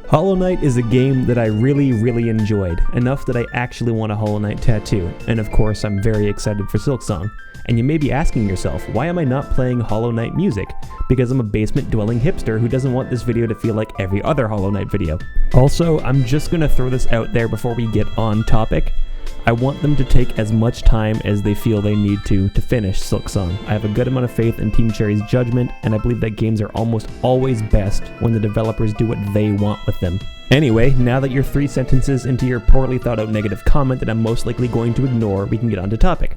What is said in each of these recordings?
Hollow Knight is a game that I really enjoyed, enough that I actually want a Hollow Knight tattoo, and of course I'm very excited for Silksong. And you may be asking yourself, why am I not playing Hollow Knight music? Because I'm a basement-dwelling hipster who doesn't want this video to feel like every other Hollow Knight video. Also, I'm just gonna throw this out there before we get on topic. I want them to take as much time as they feel they need to finish Silksong. I have a good amount of faith in Team Cherry's judgment, and I believe that games are almost always best when the developers do what they want with them. Anyway, now that you're 3 sentences into your poorly thought out negative comment that I'm most likely going to ignore, we can get on to topic.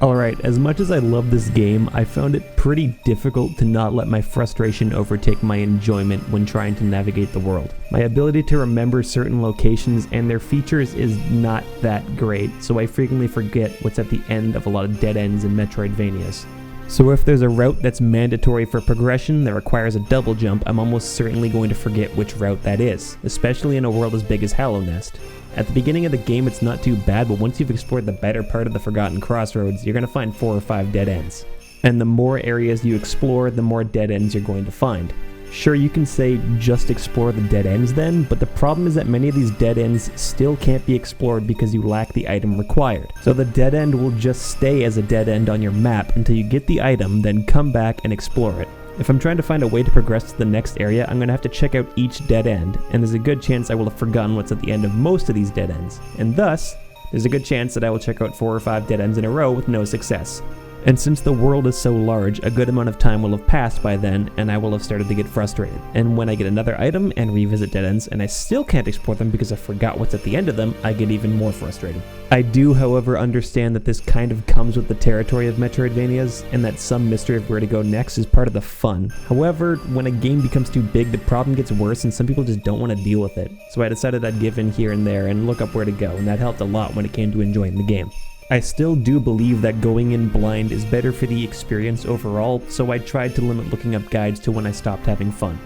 Alright, as much as I love this game, I found it pretty difficult to not let my frustration overtake my enjoyment when trying to navigate the world. My ability to remember certain locations and their features is not that great, so I frequently forget what's at the end of a lot of dead ends in Metroidvanias. So if there's a route that's mandatory for progression that requires a double jump, I'm almost certainly going to forget which route that is, especially in a world as big as Hollow Nest. At the beginning of the game it's not too bad, but once you've explored the better part of the Forgotten Crossroads, you're going to find 4 or 5 dead ends. And the more areas you explore, the more dead ends you're going to find. Sure, you can say just explore the dead ends then, but the problem is that many of these dead ends still can't be explored because you lack the item required. So the dead end will just stay as a dead end on your map until you get the item, then come back and explore it. If I'm trying to find a way to progress to the next area, I'm going to have to check out each dead end, and there's a good chance I will have forgotten what's at the end of most of these dead ends, and thus, there's a good chance that I will check out 4 or 5 dead ends in a row with no success. And since the world is so large, a good amount of time will have passed by then, and I will have started to get frustrated. And when I get another item and revisit dead ends, and I still can't explore them because I forgot what's at the end of them, I get even more frustrated. I do, however, understand that this kind of comes with the territory of Metroidvanias, and that some mystery of where to go next is part of the fun. However, when a game becomes too big, the problem gets worse and some people just don't want to deal with it. So I decided I'd give in here and there and look up where to go, and that helped a lot when it came to enjoying the game. I still do believe that going in blind is better for the experience overall, so I tried to limit looking up guides to when I stopped having fun.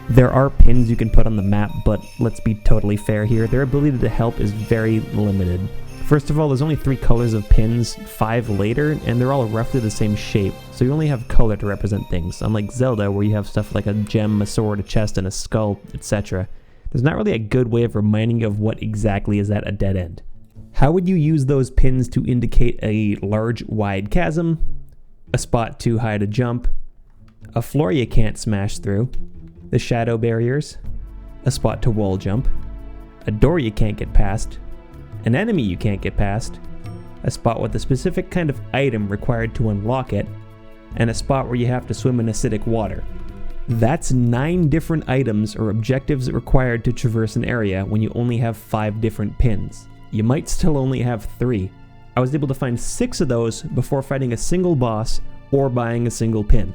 There are pins you can put on the map, but let's be totally fair here, their ability to help is very limited. First of all, there's only 3 colors of pins, 5 later, and they're all roughly the same shape, so you only have color to represent things, unlike Zelda where you have stuff like a gem, a sword, a chest, and a skull, etc. There's not really a good way of reminding you of what exactly is at a dead end. How would you use those pins to indicate a large, wide chasm, a spot too high to jump, a floor you can't smash through, the shadow barriers, a spot to wall jump, a door you can't get past, an enemy you can't get past, a spot with a specific kind of item required to unlock it, and a spot where you have to swim in acidic water? That's 9 different items or objectives required to traverse an area when you only have 5 different pins. You might still only have 3. I was able to find 6 of those before fighting a single boss or buying a single pin.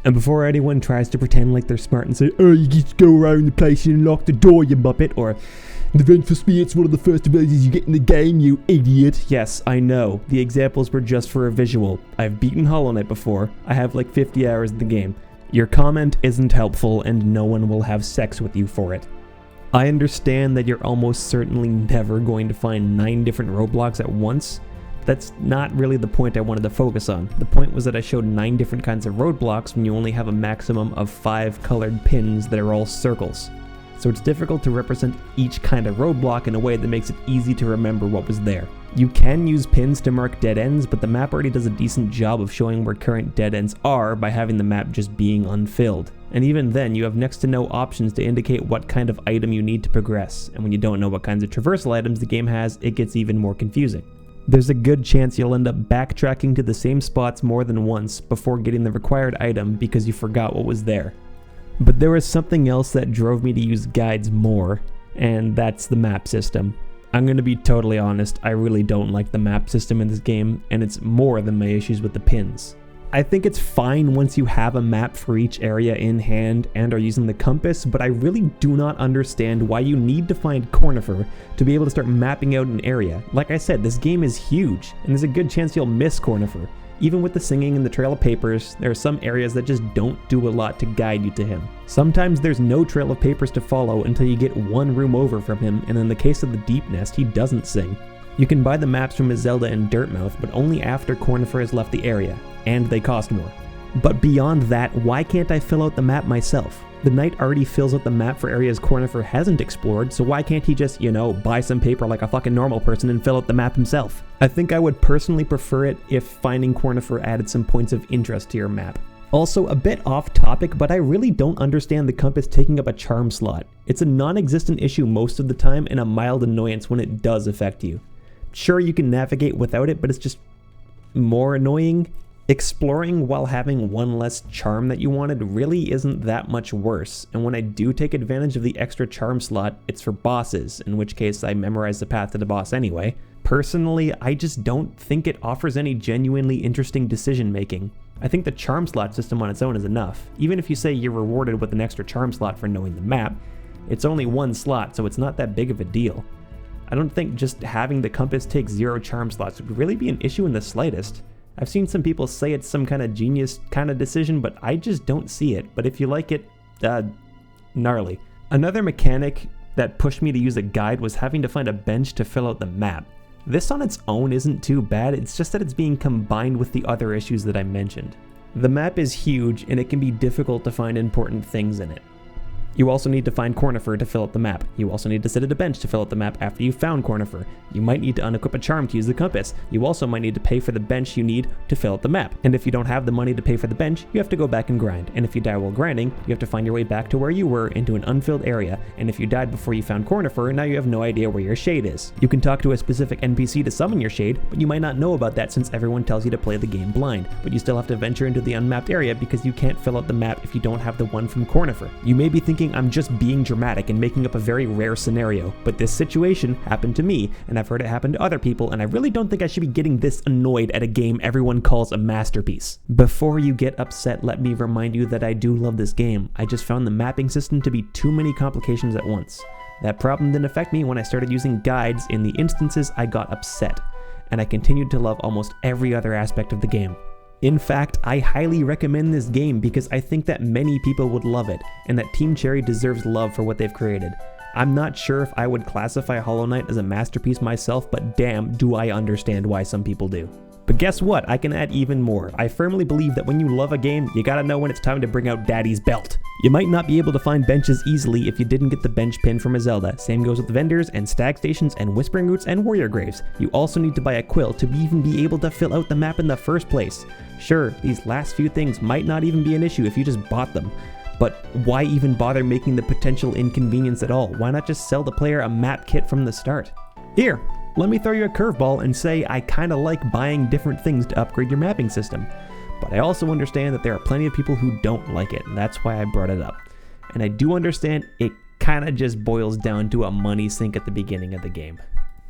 And before anyone tries to pretend like they're smart and say, "Oh, you just go around the place and unlock the door, you muppet," or "The vent for speed, it's one of the first abilities you get in the game, you idiot." Yes, I know, the examples were just for a visual. I've beaten Hollow Knight before. I have like 50 hours in the game. Your comment isn't helpful and no one will have sex with you for it. I understand that you're almost certainly never going to find 9 different roadblocks at once. That's not really the point I wanted to focus on. The point was that I showed 9 different kinds of roadblocks when you only have a maximum of 5 colored pins that are all circles. So it's difficult to represent each kind of roadblock in a way that makes it easy to remember what was there. You can use pins to mark dead ends, but the map already does a decent job of showing where current dead ends are by having the map just being unfilled. And even then, you have next to no options to indicate what kind of item you need to progress, and when you don't know what kinds of traversal items the game has, it gets even more confusing. There's a good chance you'll end up backtracking to the same spots more than once before getting the required item because you forgot what was there. But there was something else that drove me to use guides more, and that's the map system. I'm going to be totally honest, I really don't like the map system in this game, and it's more than my issues with the pins. I think it's fine once you have a map for each area in hand and are using the compass, but I really do not understand why you need to find Cornifer to be able to start mapping out an area. Like I said, this game is huge, and there's a good chance you'll miss Cornifer. Even with the singing and the Trail of Papers, there are some areas that just don't do a lot to guide you to him. Sometimes there's no Trail of Papers to follow until you get 1 room over from him, and in the case of the Deep Nest, he doesn't sing. You can buy the maps from Zelda and Dirtmouth, but only after Cornifer has left the area, and they cost more. But beyond that, why can't I fill out the map myself? The knight already fills out the map for areas Cornifer hasn't explored, so why can't he just, buy some paper like a fucking normal person and fill out the map himself? I think I would personally prefer it if finding Cornifer added some points of interest to your map. Also, a bit off topic, but I really don't understand the compass taking up a charm slot. It's a non-existent issue most of the time and a mild annoyance when it does affect you. Sure, you can navigate without it, but it's just more annoying. Exploring while having one less charm that you wanted really isn't that much worse, and when I do take advantage of the extra charm slot, it's for bosses, in which case I memorize the path to the boss anyway. Personally, I just don't think it offers any genuinely interesting decision making. I think the charm slot system on its own is enough. Even if you say you're rewarded with an extra charm slot for knowing the map, it's only one slot, so it's not that big of a deal. I don't think just having the compass take 0 charm slots would really be an issue in the slightest. I've seen some people say it's some kind of genius kind of decision, but I just don't see it. But if you like it, gnarly. Another mechanic that pushed me to use a guide was having to find a bench to fill out the map. This on its own isn't too bad, it's just that it's being combined with the other issues that I mentioned. The map is huge and it can be difficult to find important things in it. You also need to find Cornifer to fill out the map. You also need to sit at a bench to fill out the map after you've found Cornifer. You might need to unequip a charm to use the compass. You also might need to pay for the bench you need to fill out the map. And if you don't have the money to pay for the bench, you have to go back and grind. And if you die while grinding, you have to find your way back to where you were into an unfilled area. And if you died before you found Cornifer, now you have no idea where your shade is. You can talk to a specific NPC to summon your shade, but you might not know about that since everyone tells you to play the game blind. But you still have to venture into the unmapped area because you can't fill out the map if you don't have the one from Cornifer. You may be thinking I'm just being dramatic and making up a very rare scenario, but this situation happened to me, and I've heard it happen to other people, and I really don't think I should be getting this annoyed at a game everyone calls a masterpiece. Before you get upset, let me remind you that I do love this game. I just found the mapping system to be too many complications at once. That problem didn't affect me when I started using guides in the instances I got upset, and I continued to love almost every other aspect of the game. In fact, I highly recommend this game because I think that many people would love it, and that Team Cherry deserves love for what they've created. I'm not sure if I would classify Hollow Knight as a masterpiece myself, but damn, do I understand why some people do. But guess what? I can add even more. I firmly believe that when you love a game, you gotta know when it's time to bring out Daddy's belt. You might not be able to find benches easily if you didn't get the bench pin from a Zelda. Same goes with vendors and stag stations and whispering roots and warrior graves. You also need to buy a quill to even be able to fill out the map in the first place. Sure, these last few things might not even be an issue if you just bought them. But why even bother making the potential inconvenience at all? Why not just sell the player a map kit from the start? Here, let me throw you a curveball and say I kinda like buying different things to upgrade your mapping system. But I also understand that there are plenty of people who don't like it, and that's why I brought it up. And I do understand it kinda just boils down to a money sink at the beginning of the game.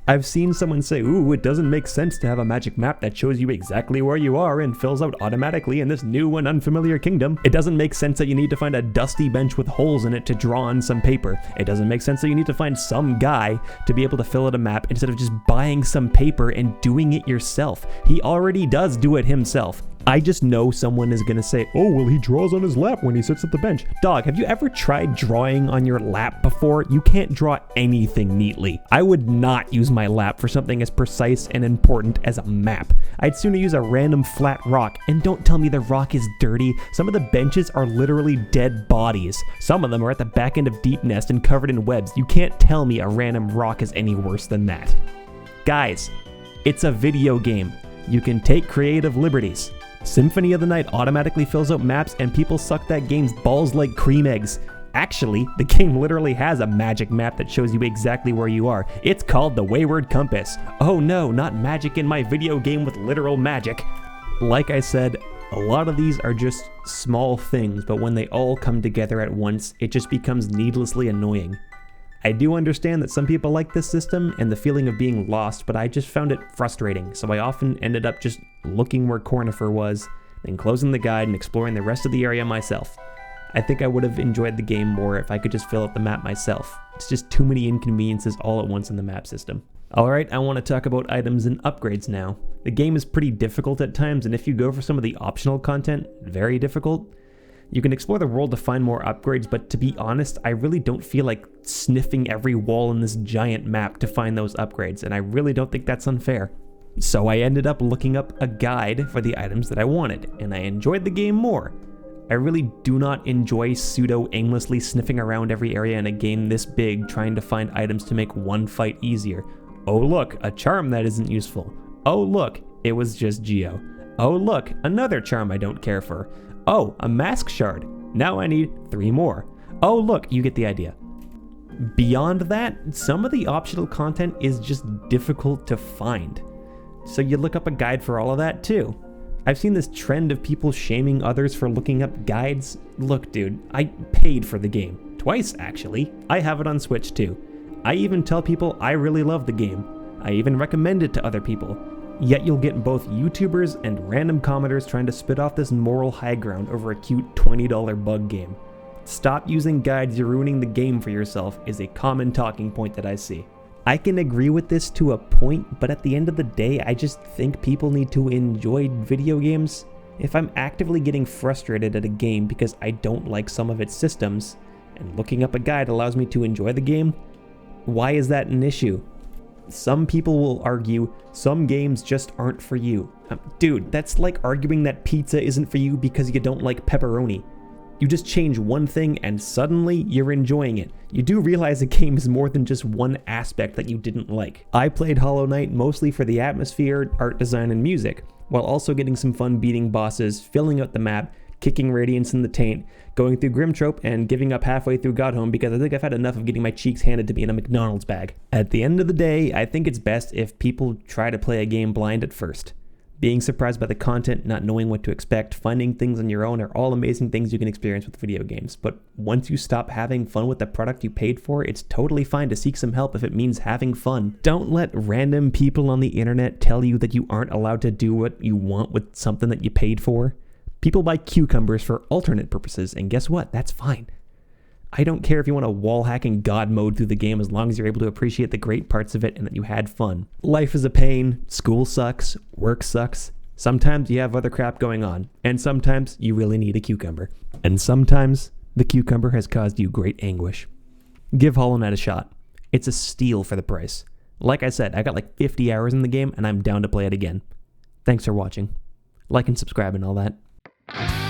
I've seen someone say, ooh, it doesn't make sense to have a magic map that shows you exactly where you are and fills out automatically in this new and unfamiliar kingdom. It doesn't make sense that you need to find a dusty bench with holes in it to draw on some paper. It doesn't make sense that you need to find some guy to be able to fill out a map instead of just buying some paper and doing it yourself. He already does do it himself. I just know someone is gonna say, oh, well, he draws on his lap when he sits at the bench. Dog, have you ever tried drawing on your lap before? You can't draw anything neatly. I would not use my lap for something as precise and important as a map. I'd sooner use a random flat rock, and don't tell me the rock is dirty. Some of the benches are literally dead bodies. Some of them are at the back end of Deep Nest and covered in webs. You can't tell me a random rock is any worse than that. Guys, it's a video game. You can take creative liberties. Symphony of the Night automatically fills out maps and people suck that game's balls like cream eggs. Actually, the game literally has a magic map that shows you exactly where you are. It's called the Wayward Compass. Oh no, not magic in my video game with literal magic. Like I said, a lot of these are just small things, but when they all come together at once, it just becomes needlessly annoying. I do understand that some people like this system and the feeling of being lost, but I just found it frustrating, so I often ended up just looking where Cornifer was, then closing the guide and exploring the rest of the area myself. I think I would have enjoyed the game more if I could just fill out the map myself. It's just too many inconveniences all at once in the map system. Alright, I want to talk about items and upgrades now. The game is pretty difficult at times, and if you go for some of the optional content, very difficult. You can explore the world to find more upgrades, but to be honest, I really don't feel like sniffing every wall in this giant map to find those upgrades, and I really don't think that's unfair. So I ended up looking up a guide for the items that I wanted, and I enjoyed the game more. I really do not enjoy pseudo-aimlessly sniffing around every area in a game this big trying to find items to make one fight easier. Oh look, a charm that isn't useful. Oh look, it was just Geo. Oh look, another charm I don't care for. Oh, a mask shard. Now I need 3 more. Oh look, you get the idea. Beyond that, some of the optional content is just difficult to find. So you look up a guide for all of that too. I've seen this trend of people shaming others for looking up guides. Look dude, I paid for the game. Twice actually. I have it on Switch too. I even tell people I really love the game. I even recommend it to other people. Yet you'll get both YouTubers and random commenters trying to spit off this moral high ground over a cute $20 bug game. Stop using guides, you're ruining the game for yourself is a common talking point that I see. I can agree with this to a point, but at the end of the day, I just think people need to enjoy video games. If I'm actively getting frustrated at a game because I don't like some of its systems, and looking up a guide allows me to enjoy the game, why is that an issue? Some people will argue some games just aren't for you. Dude, that's like arguing that pizza isn't for you because you don't like pepperoni. You just change one thing and suddenly you're enjoying it. You do realize a game is more than just one aspect that you didn't like. I played Hollow Knight mostly for the atmosphere, art design, and music, while also getting some fun beating bosses, filling out the map, kicking Radiance in the taint, going through Grimtrope, and giving up halfway through Godhome because I think I've had enough of getting my cheeks handed to me in a McDonald's bag. At the end of the day, I think it's best if people try to play a game blind at first. Being surprised by the content, not knowing what to expect, finding things on your own are all amazing things you can experience with video games. But once you stop having fun with the product you paid for, it's totally fine to seek some help if it means having fun. Don't let random people on the internet tell you that you aren't allowed to do what you want with something that you paid for. People buy cucumbers for alternate purposes, and guess what? That's fine. I don't care if you want to wall hacking God mode through the game as long as you're able to appreciate the great parts of it and that you had fun. Life is a pain, school sucks, work sucks. Sometimes you have other crap going on, and sometimes you really need a cucumber. And sometimes the cucumber has caused you great anguish. Give Hollow Knight a shot. It's a steal for the price. Like I said, I got like 50 hours in the game and I'm down to play it again. Thanks for watching. Like and subscribe and all that.